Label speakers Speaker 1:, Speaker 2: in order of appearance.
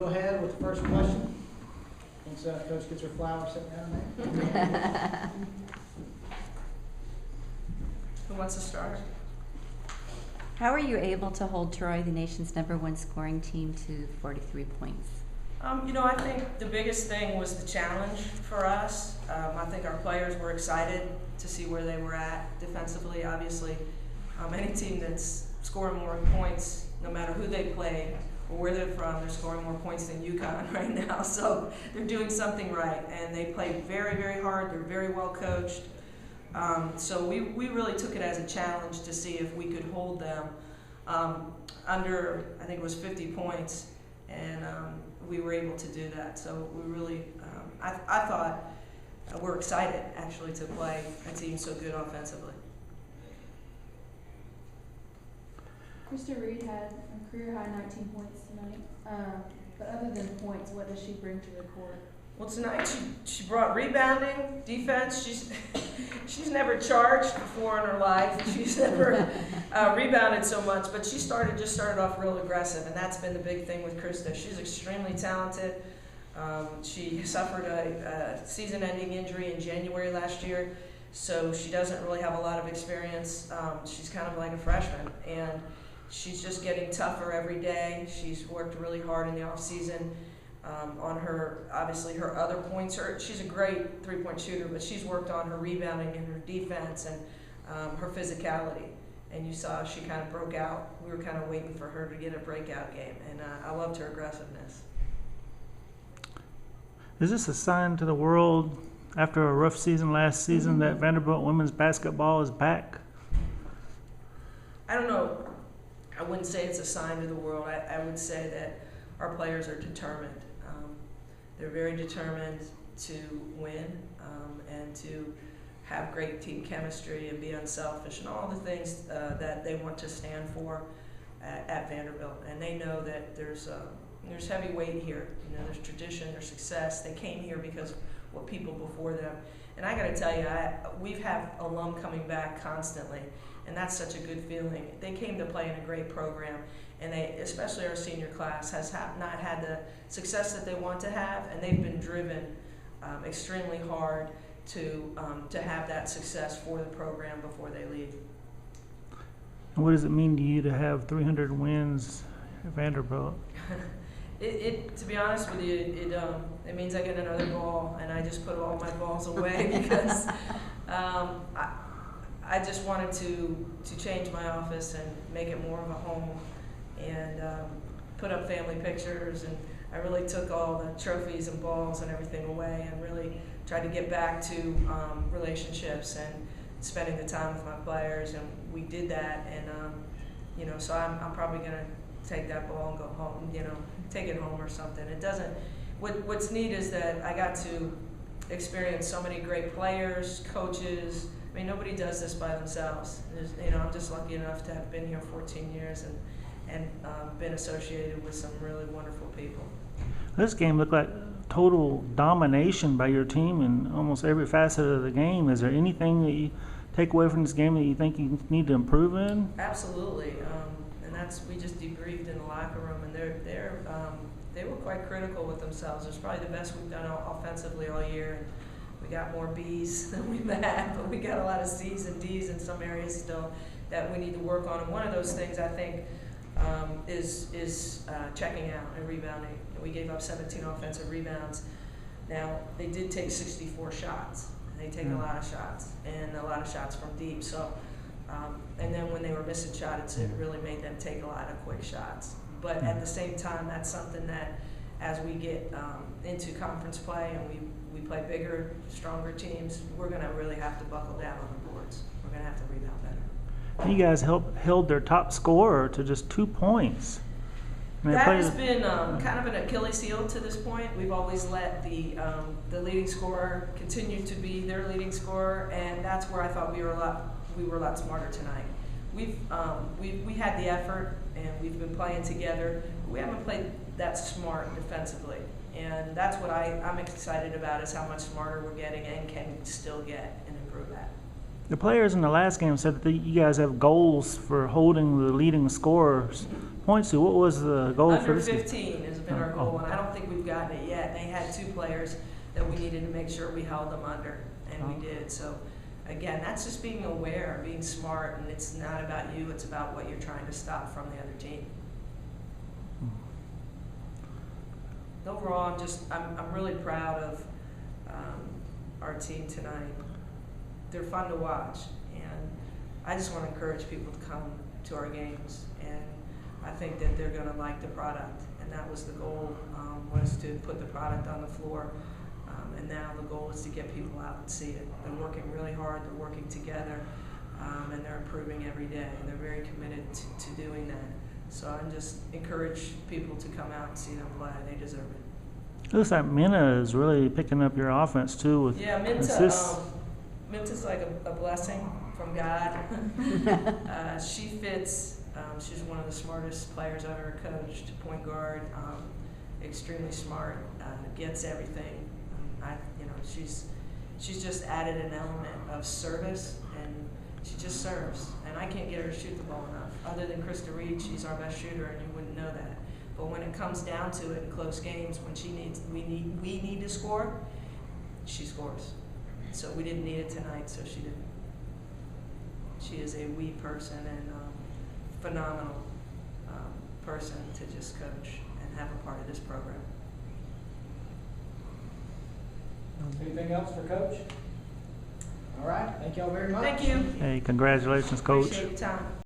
Speaker 1: Go ahead with the first question. Once Coach gets her flowers sitting down there.
Speaker 2: Who wants to start?
Speaker 3: How are you able to hold Troy, the nation's #1 scoring team, to 43 points?
Speaker 2: I think the biggest thing was the challenge for us. I think our players were excited to see where they were at defensively. Obviously, any team that's scoring more points, no matter who they play or where they're from, they're scoring more points than UConn right now. So they're doing something right, and they play very, very hard. They're very well coached. So we really took it as a challenge to see if we could hold them under, I think it was 50 points, and we were able to do that. So we really, I thought we're excited actually to play a team so good offensively.
Speaker 4: Krista Reed had a career-high 19 points tonight. But other than points, what does she bring to the court?
Speaker 2: Well, tonight she brought rebounding, defense. She's never charged before in her life. She's never rebounded so much, but she just started off real aggressive, and that's been the big thing with Krista. She's extremely talented. She suffered a season-ending injury in January last year, so she doesn't really have a lot of experience. She's kind of like a freshman, and she's just getting tougher every day. She's worked really hard in the off season on her, obviously her other points. She's a great three-point shooter, but she's worked on her rebounding and her defense and her physicality. And you saw she kind of broke out. We were kind of waiting for her to get a breakout game, and I loved her aggressiveness.
Speaker 5: Is this a sign to the world after a rough season last season that Vanderbilt women's basketball is back?
Speaker 2: I don't know. I wouldn't say it's a sign to the world. I would say that our players are determined. They're very determined to win and to have great team chemistry and be unselfish and all the things that they want to stand for at Vanderbilt. And they know that there's heavy weight here. There's tradition, there's success. They came here because of what people before them. And I got to tell you, we've had alum coming back constantly, and that's such a good feeling. They came to play in a great program, and they, especially our senior class, has not had the success that they want to have, and they've been driven extremely hard to have that success for the program before they leave.
Speaker 5: And what does it mean to you to have 300 wins at Vanderbilt?
Speaker 2: To be honest with you, it means I get another ball, and I just put all my balls away because I just wanted to change my office and make it more of a home, and put up family pictures, and I really took all the trophies and balls and everything away and really tried to get back to relationships and spending the time with my players, and we did that, and so I'm probably gonna take that ball and go home, take it home or something. It doesn't. What's neat is that I got to experience so many great players, coaches. I mean, nobody does this by themselves. I'm just lucky enough to have been here 14 years and been associated with some really wonderful people.
Speaker 5: This game looked like total domination by your team in almost every facet of the game. Is there anything that you take away from this game that you think you need to improve in?
Speaker 2: Absolutely, and we just debriefed in the locker room, and they were quite critical with themselves. It's probably the best we've done offensively all year. We got more B's than we've had, but we got a lot of C's and D's in some areas still that we need to work on. And one of those things, I think, is checking out and rebounding. And we gave up 17 offensive rebounds. Now, they did take 64 shots. They take a lot of shots, and a lot of shots from deep. So, and then when they were missing shots, it really made them take a lot of quick shots. But at the same time, that's something that as we get into conference play and we play bigger, stronger teams, we're going to really have to buckle down on the boards. We're going to have to rebound better.
Speaker 5: You guys held their top scorer to just 2 points.
Speaker 2: That has been kind of an Achilles heel to this point. We've always let the leading scorer continue to be their leading scorer, and that's where I thought we were a lot smarter tonight. We had the effort, and we've been playing together. We haven't played that smart defensively, and that's what I'm excited about, is how much smarter we're getting and can still get and improve at.
Speaker 5: The players in the last game said that you guys have goals for holding the leading scorers points to. What was the goal for this game?
Speaker 2: Under 15 is been our goal, and I don't think we've gotten it yet. They had 2 players that we needed to make sure we held them under, and we did. So again, that's just being aware, being smart, and it's not about you, it's about what you're trying to stop from the other team. Overall, I'm really proud of our team tonight. They're fun to watch, and I just want to encourage people to come to our games, and I think that they're going to like the product, and that was the goal, was to put the product on the floor, and now the goal is to get people out and see it. They're working really hard, they're working together, and they're improving every day, and they're very committed to doing that. So I just encourage people to come out and see them play. They deserve it.
Speaker 5: It looks like Minna is really picking up your offense too with
Speaker 2: Yeah,
Speaker 5: assists.
Speaker 2: Minta's like a blessing from God. She fits. She's one of the smartest players I've ever coached. Point guard, extremely smart. Gets everything. She's just added an element of service, and she just serves. And I can't get her to shoot the ball enough. Other than Krista Reed, she's our best shooter, and you wouldn't know that. But when it comes down to it in close games, when we need to score, she scores. So we didn't need it tonight, so she didn't. She is a we person and phenomenal person to just coach and have a part of this program.
Speaker 1: Anything else for Coach? All right, thank y'all very much.
Speaker 2: Thank you.
Speaker 5: Hey, congratulations, Coach.
Speaker 2: Appreciate your time.